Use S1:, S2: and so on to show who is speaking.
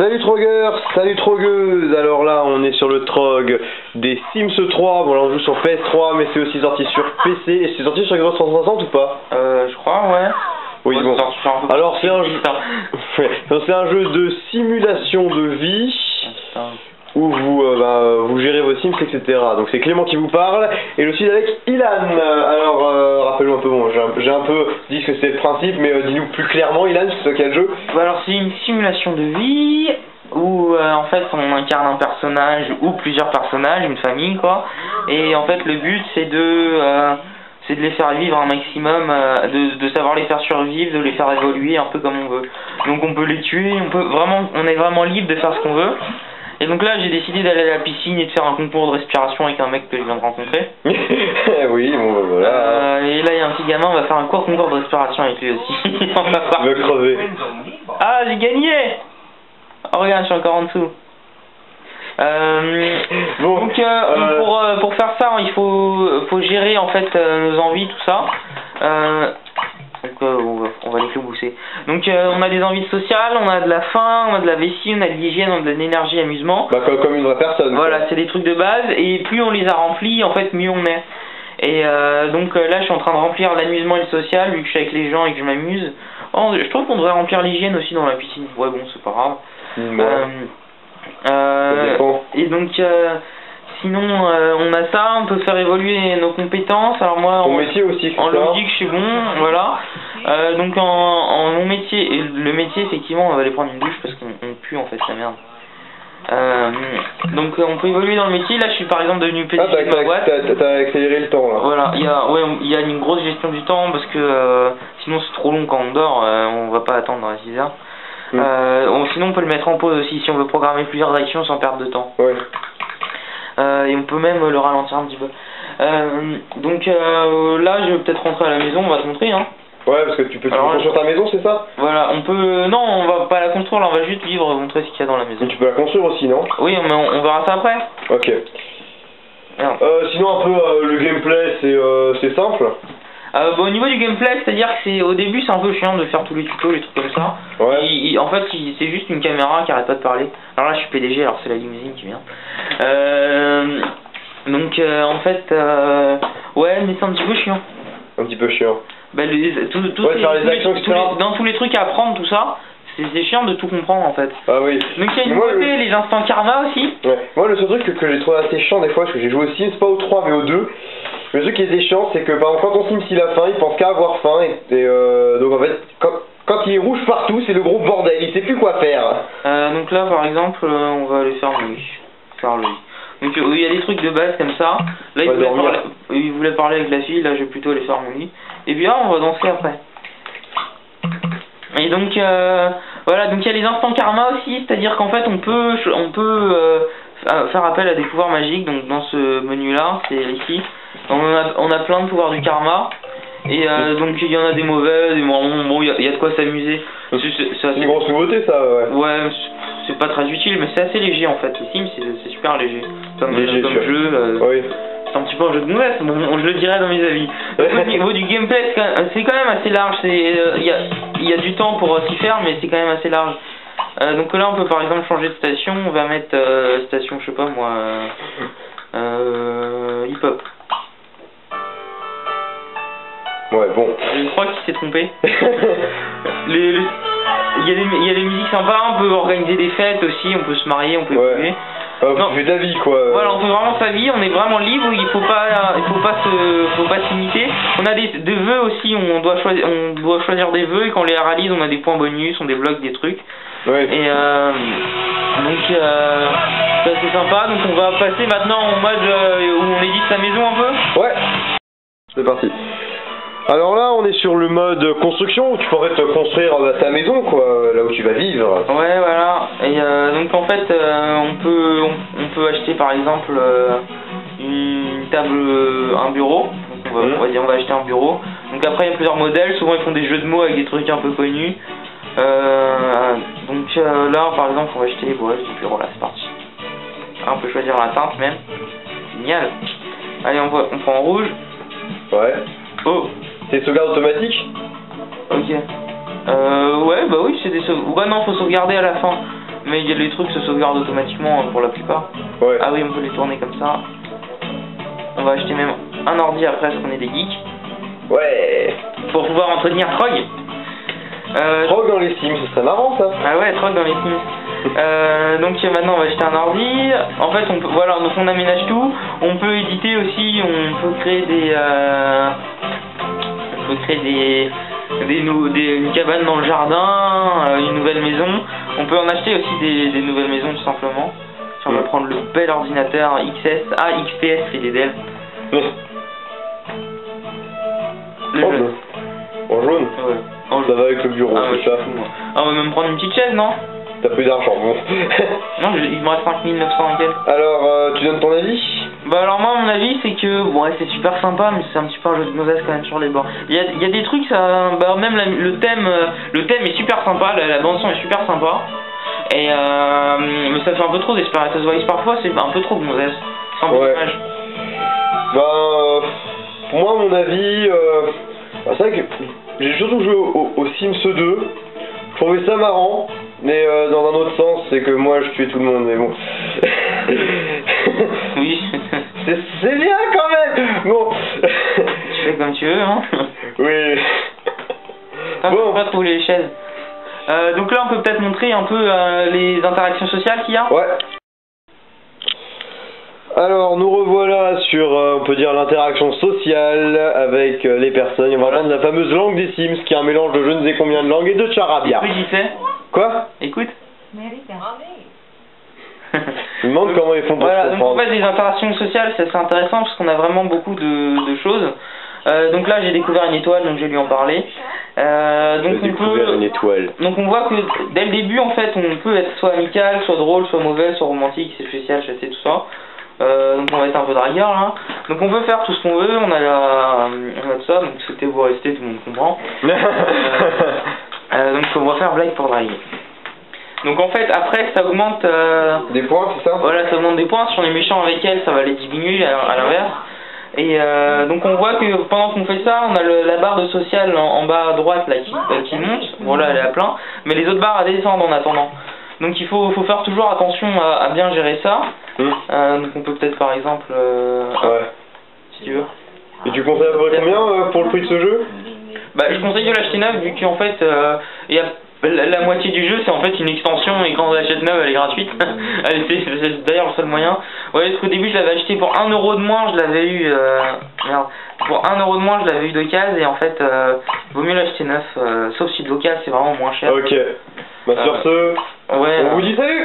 S1: Salut Trogueurs, salut Trogueuses. Alors là on est sur le Trog des Sims 3. Bon là on joue sur PS3 mais c'est aussi sorti sur PC. Et c'est sorti sur Xbox 360 ou pas?
S2: Je crois, ouais.
S1: Oui bon. Alors c'est un jeu... c'est un jeu de simulation de vie où vous gérez vos Sims, etc. Donc c'est Clément qui vous parle et je suis avec Ilan. Alors rappelle-nous un peu, bon j'ai un peu dit que c'était le principe, mais dis-nous plus clairement Ilan, c'est toi qui as le jeu.
S2: Alors c'est une simulation de vie où en fait on incarne un personnage ou plusieurs personnages, une famille quoi. Et en fait le but c'est de les faire vivre un maximum, de savoir les faire survivre, de les faire évoluer un peu comme on veut. Donc on peut les tuer, on est vraiment libre de faire ce qu'on veut. Et donc là j'ai décidé d'aller à la piscine et de faire un concours de respiration avec un mec que je viens de rencontrer.
S1: Oui, bon voilà.
S2: Et là il y a un petit gamin, on va faire un concours de respiration avec lui aussi.
S1: Il veut crever.
S2: Ah, j'ai gagné! Oh regarde, je suis encore en dessous.
S1: Bon,
S2: donc pour faire ça, il faut gérer en fait nos envies, tout ça. On va les éclabousser. Donc on a des envies sociales, on a de la faim, on a de la vessie, on a de l'hygiène, on a de l'énergie, amusement.
S1: Bah comme une vraie personne.
S2: Voilà, c'est des trucs de base et plus on les a remplis, en fait mieux on est. Et donc là je suis en train de remplir l'amusement et le social vu que je suis avec les gens et que je m'amuse. Oh, je trouve qu'on devrait remplir l'hygiène aussi dans la piscine. Ouais bon c'est pas grave. Et donc sinon on a ça, on peut faire évoluer nos compétences. Alors moi
S1: ton métier aussi,
S2: en logique je suis bon, voilà. Donc en mon métier, et le métier effectivement on va aller prendre une douche parce qu'on pue en fait la merde. Donc on peut évoluer dans le métier. Là je suis par exemple devenu PDG de ma boîte.
S1: T'as accéléré le temps là.
S2: Voilà, il y a une grosse gestion du temps parce que sinon c'est trop long quand on dort, on va pas attendre dans les 6 heures. Sinon on peut le mettre en pause aussi si on veut programmer plusieurs actions sans perdre de temps.
S1: Ouais.
S2: Et on peut même le ralentir un petit peu. Donc là je vais peut-être rentrer à la maison, on va te montrer hein.
S1: Ouais parce que tu peux construire ta maison, c'est ça?
S2: Voilà, on peut... Non, on va pas la construire, là, on va juste vivre, montrer ce qu'il y a dans la maison.
S1: Mais tu peux la construire aussi, non?
S2: Oui, mais on verra ça après.
S1: Ok. Sinon un peu le gameplay c'est simple?
S2: Au niveau du gameplay, c'est-à-dire que au début c'est un peu chiant de faire tous les tutos, les trucs comme ça.
S1: Ouais.
S2: En fait c'est juste une caméra qui arrête pas de parler. Alors là je suis PDG, alors c'est la limousine qui vient. Donc en fait ouais mais c'est un petit peu chiant.
S1: Un petit peu chiant.
S2: Bah, dans tous les trucs à apprendre tout ça, c'est chiant de tout comprendre en fait.
S1: Ah oui.
S2: Donc il y a une nouveauté, les instants karma aussi.
S1: Ouais. Moi le seul truc que j'ai trouvé assez chiant des fois, parce que j'ai joué au Sims, pas au 3 mais au 2. Le truc qui était chiant c'est que par exemple, quand ton Sims il a faim, il pense qu'à avoir faim et donc en fait quand il est rouge partout c'est le gros bordel, il sait plus quoi faire.
S2: Donc là par exemple on va aller faire lui. Donc il y a des trucs de base comme ça. Là il voulait parler avec la fille, là je vais plutôt aller faire mon lit. Et puis là on va danser après. Et donc voilà, donc il y a les instants karma aussi, c'est-à-dire qu'en fait on peut faire appel à des pouvoirs magiques. Donc dans ce menu là, c'est ici, on a plein de pouvoirs du karma. Et donc il y en a des mauvais, des bon il y a de quoi s'amuser.
S1: C'est une grosse nouveauté ça, ouais.
S2: Ouais, c'est pas très utile mais c'est assez léger en fait. Les Sims c'est super léger. Comme jeu,
S1: oui.
S2: c'est un petit peu un jeu de mouesse, bon, je le dirais dans mes avis. Au niveau du gameplay c'est quand même assez large, il y a du temps pour s'y faire mais c'est quand même assez large. Donc là on peut par exemple changer de station, on va mettre station je sais pas moi, hip hop.
S1: Ouais bon.
S2: Je crois qu'il s'est trompé. Il y a des musiques sympas, on peut organiser des fêtes aussi, on peut se marier, on peut évoluer.
S1: On fait ta vie quoi.
S2: Voilà, on fait vraiment sa vie, on est vraiment libre, il faut pas s'imiter. On a des vœux aussi, on doit choisir des vœux et quand on les réalise, on a des points bonus, on débloque des trucs.
S1: Ouais.
S2: Et donc ça c'est sympa, donc on va passer maintenant en mode où on édite sa maison un peu.
S1: Ouais. C'est parti. Alors là on est sur le mode construction où tu pourrais te construire ta maison quoi, là où tu vas vivre.
S2: Ouais voilà, et donc en fait on peut acheter par exemple une table, un bureau, donc on va acheter un bureau. Donc après il y a plusieurs modèles, souvent ils font des jeux de mots avec des trucs un peu connus. Donc là par exemple on va acheter du bureau, là c'est parti. Là, on peut choisir la teinte même, génial. Allez on prend en rouge.
S1: Ouais.
S2: Oh.
S1: C'est sauvegarde automatique?
S2: Ok. Ouais, bah oui, c'est des sauvegardes. Ouais, non, faut sauvegarder à la fin. Mais les trucs se sauvegardent automatiquement pour la plupart.
S1: Ouais.
S2: Ah oui, on peut les tourner comme ça. On va acheter même un ordi après parce qu'on est des geeks.
S1: Ouais.
S2: Pour pouvoir entretenir Trog.
S1: Trog dans les Sims, ce serait marrant ça.
S2: Ah ouais, Trog dans les Sims. Donc maintenant on va acheter un ordi. En fait, on peut, voilà, donc on aménage tout. On peut éditer aussi, on peut créer une cabane dans le jardin, une nouvelle maison. On peut en acheter aussi des nouvelles maisons tout simplement. Si on va prendre le bel ordinateur XS, XPS, il est d'elle.
S1: En jaune.
S2: Ouais.
S1: Ça va avec le bureau, c'est ça.
S2: On va même prendre une petite chaise, non?
S1: T'as plus d'argent, bon.
S2: Non, il me reste 5900 et quelques.
S1: Alors, tu donnes ton avis?
S2: Bah alors moi, mon avis, c'est que, bon, ouais, c'est super sympa, mais c'est un petit peu un jeu de gnozesse quand même sur les bords. Il y a des trucs, ça, bah même le thème est super sympa, la bande son est super sympa. Et mais ça fait un peu trop d'Esperitus Voice parfois, c'est un peu trop de gnozesse. C'est un peu dommage.
S1: Bah, pour moi, mon avis, c'est vrai que j'ai surtout joué au Sims 2. Je trouvais ça marrant, mais dans un autre sens, c'est que moi je tuais tout le monde, mais bon.
S2: Oui.
S1: C'est bien quand même. Bon.
S2: Tu fais comme tu veux, hein.
S1: Oui.
S2: Bon. Pas trouver les chaises. Donc là, on peut peut-être montrer un peu les interactions sociales qu'il y a.
S1: Ouais. Alors, nous revoilà sur, on peut dire, l'interaction sociale avec les personnes. On va prendre la fameuse langue des Sims, qui est un mélange de je ne sais combien de langues et de charabia.
S2: Écoute, j'y fais.
S1: Quoi?
S2: Écoute.
S1: Je me demande comment ils font pour
S2: voilà,
S1: se
S2: donc en fait, les interactions sociales, c'est assez intéressant parce qu'on a vraiment beaucoup de choses. Donc là, j'ai découvert une étoile, donc je vais lui en parler. Donc on voit que dès le début, en fait, on peut être soit amical, soit drôle, soit mauvais, soit romantique, c'est spécial, je sais tout ça. Donc on va être un peu dragueur là. Donc on peut faire tout ce qu'on veut, on a ça, donc c'était vous rester, tout le monde comprend. Donc on va faire blague pour draguer. Donc en fait après ça augmente
S1: des points, c'est ça? Voilà,
S2: ça augmente des points, si on est méchant avec elle ça va les diminuer à l'inverse. Et donc on voit que pendant qu'on fait ça, on a la barre de social en bas à droite là qui monte, voilà elle est à plein, mais les autres barres elles descendent en attendant. Donc il faut faire toujours attention à bien gérer ça. Donc on peut peut-être par exemple, si tu veux.
S1: Et tu conseilles à peu près combien pour le prix de ce jeu?
S2: Bah je conseille de l'acheter neuf vu qu'en fait il y a la moitié du jeu c'est en fait une extension et quand on l'achète neuve elle est gratuite. C'est d'ailleurs le seul moyen. Ouais parce qu'au début je l'avais acheté pour 1 € de moins, je l'avais eu pour 1 € de moins je l'avais eu d'occasion et en fait vaut mieux l'acheter neuf sauf si de l'occasion c'est vraiment moins cher.
S1: Ok. Bah sur ce,
S2: ouais,
S1: on vous dit salut.